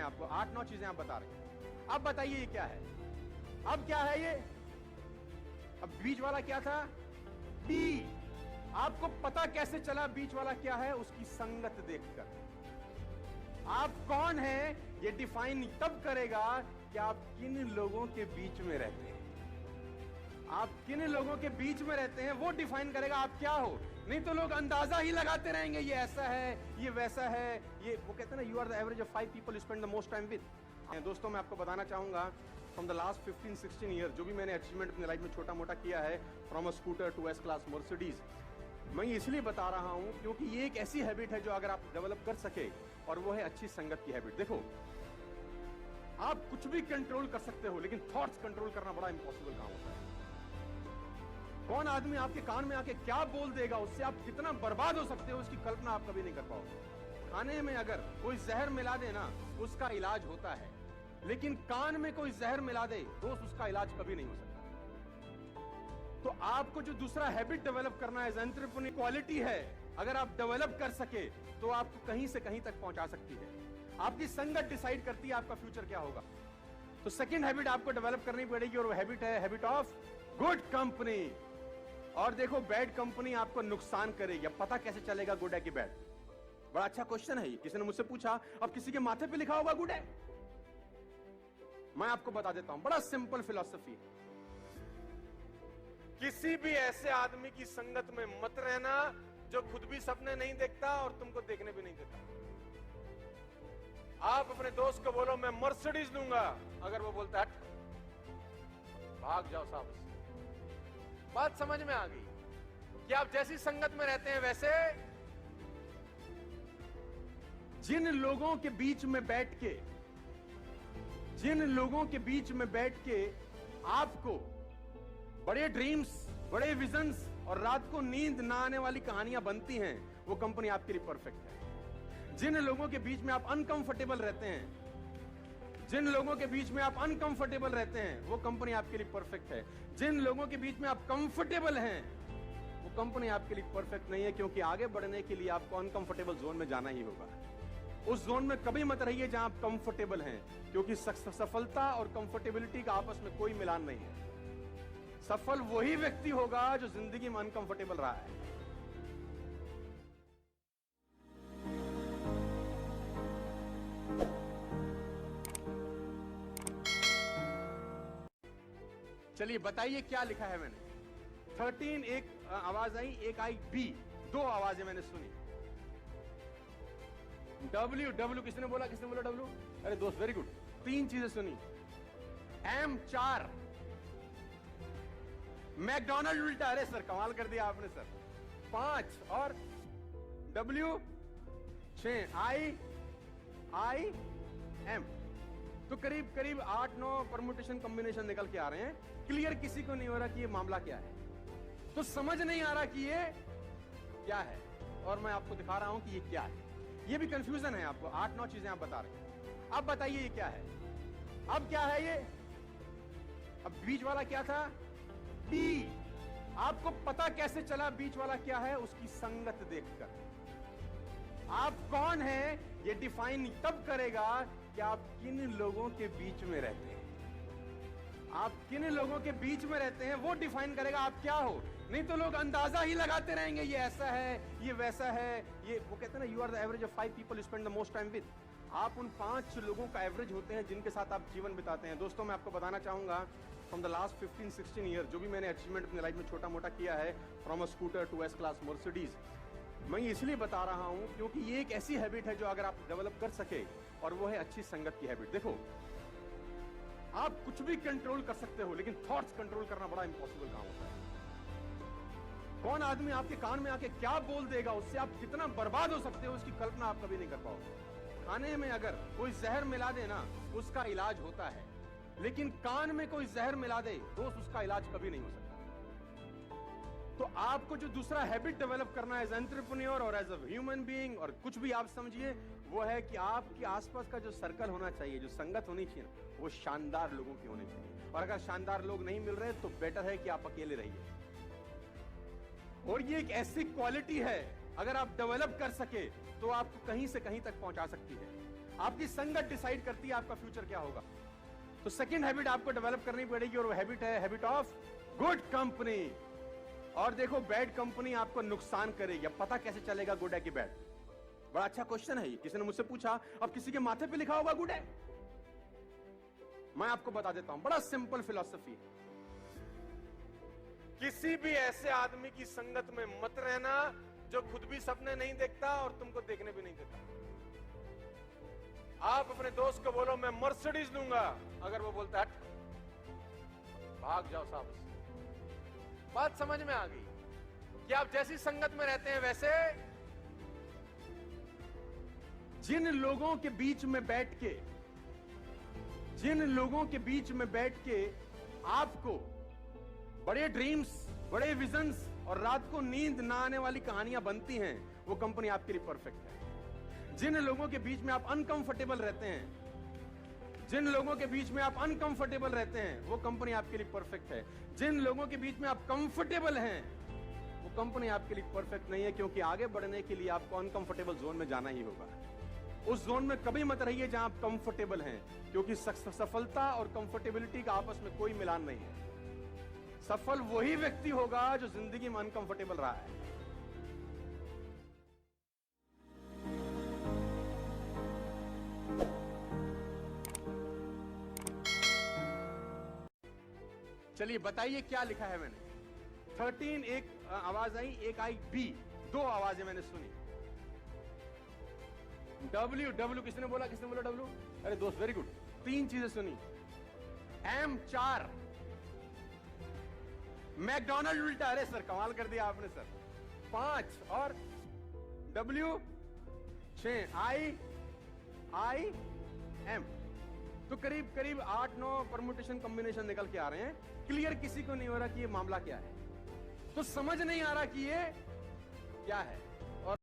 आपको, 8-9 चीजें आप बता रहे हैं। अब बताइए ये क्या है? अब क्या है ये? अब बीच वाला क्या था? डी। आपको पता कैसे चला बीच वाला क्या है? उसकी संगत देखकर। आप कौन हैं ये डिफाइन तब करेगा कि आप किन लोगों के बीच में रहते हैं। आप किन लोगों के बीच में रहते हैं वो डिफाइन करेगा आप क्या हो। नहीं तो लोग अंदाजा ही लगाते रहेंगे, ये ऐसा है, ये वैसा है, ये वो कहते हैं ना, you are the average of 5 people you spend the most time with. दोस्तों मैं आपको बताना चाहूंगा, फ्रॉम द लास्ट 15-16 ईयर जो भी मैंने अचीवमेंट अपनी लाइफ में छोटा मोटा किया है, from a scooter to S class Mercedes, मैं इसलिए बता रहा हूं क्योंकि ये एक ऐसी हैबिट है जो अगर आप डेवलप कर सके, और वो है अच्छी संगत की हैबिट। देखो, आप कुछ भी कंट्रोल कर सकते हो, लेकिन थॉट्स कंट्रोल करना बड़ा इंपॉसिबल काम होता है। कौन आदमी आपके कान में आके क्या बोल देगा, उससे आप कितना बर्बाद हो सकते हो, उसकी कल्पना आप कभी नहीं कर पाओगे। खाने में अगर कोई जहर मिला दे ना, उसका इलाज होता है, लेकिन कान में कोई जहर मिला दे दोस्त, उसका इलाज कभी नहीं हो सकता। तो आपको जो दूसरा हैबिट डेवलप करना है, एंटरप्रेन्योर क्वालिटी है, अगर आप डेवलप कर सके तो आपको कहीं से कहीं तक पहुंचा सकती है। आपकी संगत डिसाइड करती है आपका फ्यूचर क्या होगा। तो सेकंड हैबिट आपको डेवलप करनी पड़ेगी, और वो हैबिट है हैबिट ऑफ गुड कंपनी। और देखो, बैड कंपनी आपको नुकसान करेगी। अब पता कैसे चलेगा गुड है कि बैड? बड़ा अच्छा क्वेश्चन है ये, किसी ने मुझसे पूछा। अब किसी के माथे पे लिखा होगा गुड है? मैं आपको बता देता हूं, बड़ा सिंपल फिलॉसफी है। किसी भी ऐसे आदमी की संगत में मत रहना जो खुद भी सपने नहीं देखता और तुमको देखने भी नहीं देता। आप अपने दोस्त को बोलो मैं मर्सिडीज लूंगा, अगर वो बोलता है भाग जाओ साहब। बात समझ में आ गई कि आप जैसी संगत में रहते हैं वैसे। जिन लोगों के बीच में बैठ के, जिन लोगों के बीच में बैठ के आपको बड़े ड्रीम्स, बड़े विजन्स और रात को नींद ना आने वाली कहानियां बनती हैं, वो कंपनी आपके लिए परफेक्ट है। जिन लोगों के बीच में आप अनकंफर्टेबल रहते हैं, जिन लोगों के बीच में आप अनकंफर्टेबल रहते हैं, वो कंपनी आपके लिए परफेक्ट है। जिन लोगों के बीच में आप कंफर्टेबल हैं, वो कंपनी आपके लिए परफेक्ट नहीं है, क्योंकि आगे बढ़ने के लिए आपको अनकंफर्टेबल जोन में जाना ही होगा। उस जोन में कभी मत रहिए जहां आप कंफर्टेबल हैं, क्योंकि सफलता और कंफर्टेबिलिटी का आपस में कोई मिलान नहीं है। सफल वही व्यक्ति होगा जो जिंदगी में अनकंफर्टेबल रहा है। चलिए बताइए क्या लिखा है मैंने। 13 एक आवाज आई, एक आई बी, 2 आवाजें मैंने सुनी। W किसने बोला? किसने बोला W? अरे दोस्त वेरी गुड, 3 चीजें सुनी। M 4, मैकडोनल्ड उल्टा। अरे सर कमाल कर दिया आपने सर। 5 और W 6, I M। तो करीब करीब 8-9 परमुटेशन कॉम्बिनेशन निकल के आ रहे हैं। क्लियर किसी को नहीं हो रहा कि ये मामला क्या है, तो समझ नहीं आ रहा कि ये क्या है, और मैं आपको दिखा रहा हूं कि ये क्या है। ये भी कंफ्यूजन है आपको, 8-9 चीजें आप बता रहे हैं। अब बताइए ये क्या है? अब क्या है ये? अब बीच वाला क्या था? डी। आपको पता कैसे चला बीच वाला क्या है? उसकी संगत देखकर। आप कौन हैं ये डिफाइन तब करेगा कि आप किन लोगों के बीच में रहते हैं। आप किन लोगों के बीच में रहते हैं वो डिफाइन करेगा आप क्या हो। नहीं तो लोग अंदाजा ही लगाते रहेंगे, ये ऐसा है, ये वैसा है, ये वो कहते हैं ना, you are the average of 5 people you spend the most time with. आप उन 5 लोगों का एवरेज होते हैं जिनके साथ आप जीवन बिताते हैं। दोस्तों मैं आपको बताना चाहूंगा, फ्रॉम द लास्ट 15-16 ईयर जो भी मैंने अचीवमेंट अपनी लाइफ में छोटा मोटा किया है, from a scooter to S class Mercedes, मैं इसलिए बता रहा हूं क्योंकि ये एक ऐसी हैबिट है जो अगर आप डेवलप कर सके, और वो है अच्छी संगत की हैबिट। देखो, आप कुछ भी कंट्रोल कर सकते हो, लेकिन थॉट्स कंट्रोल करना बड़ा इंपॉसिबल काम होता है। कौन आदमी आपके कान में आके क्या बोल देगा, उससे आप कितना बर्बाद हो सकते हो, उसकी कल्पना आप कभी नहीं कर पाओगे। खाने में अगर कोई जहर मिला दे ना, उसका इलाज होता है, लेकिन कान में कोई जहर मिला दे दोस्त, उसका इलाज कभी नहीं हो सकता। तो आपको जो दूसरा हैबिट डेवलप करना है एज एंटरप्रेन्योर और एज अ ह्यूमन बीइंग, और कुछ भी आप समझिए, वो है कि आपके आसपास का जो सर्कल होना चाहिए, जो संगत होनी चाहिए, वो शानदार लोगों की होनी चाहिए। और अगर शानदार लोग नहीं मिल रहे तो बेटर है कि आप अकेले रहिए। और ये एक ऐसी क्वालिटी है, अगर आप डेवलप कर सके तो आपको कहीं से कहीं तक पहुंचा सकती है। आपकी संगत डिसाइड करती है आपका फ्यूचर क्या होगा। तो सेकंड हैबिट आपको डेवलप करनी पड़ेगी और वो हैबिट है हैबिट ऑफ गुड कंपनी। और देखो बैड कंपनी आपको नुकसान करेगी। अब पता कैसे चलेगा गुड है कि बैड? बड़ा अच्छा क्वेश्चन है ये, किसी ने मुझसे पूछा। अब किसी के माथे पे लिखा होगा गुड है? मैं आपको बता देता हूं, बड़ा सिंपल फिलॉसफी है। किसी भी ऐसे आदमी की संगत में मत रहना जो खुद भी सपने नहीं देखता और तुमको देखने भी नहीं देता। आप अपने दोस्त को बोलो मैं मर्सिडीज लूंगा, अगर वो बोलता है भाग जाओ साहब। बात समझ में आ गई कि आप जैसी संगत में रहते हैं वैसे। जिन लोगों के बीच में बैठ के आपको बड़े ड्रीम्स, बड़े विजन्स और रात को नींद ना आने वाली कहानियां बनती हैं, वो कंपनी आपके लिए परफेक्ट है। जिन लोगों के बीच में आप अनकंफर्टेबल रहते हैं, वो कंपनी आपके लिए परफेक्ट है। जिन लोगों के बीच में आप कंफर्टेबल हैं, वो कंपनी आपके लिए परफेक्ट नहीं है, क्योंकि आगे बढ़ने के लिए आपको अनकंफर्टेबल जोन में जाना ही होगा। उस जोन में कभी मत रहिए जहां आप कंफर्टेबल हैं, क्योंकि सफलता और कंफर्टेबिलिटी का आपस में कोई मिलान नहीं है। सफल वही व्यक्ति होगा जो जिंदगी में अनकंफर्टेबल रहा है। चलिए बताइए क्या लिखा है मैंने। 13 एक आवाज आई, एक आई बी, दो आवाजें मैंने सुनी। W किसने बोला W? अरे दोस्त वेरी गुड, 3 चीजें सुनी। M 4, मैकडोनल्ड उल्टा। अरे सर कमाल कर दिया आपने सर। 5 और W 6, I M। तो करीब करीब 8-9 परमुटेशन कॉम्बिनेशन निकल के आ रहे हैं। क्लियर किसी को नहीं हो रहा कि ये मामला क्या है, तो समझ नहीं आ रहा कि ये क्या है।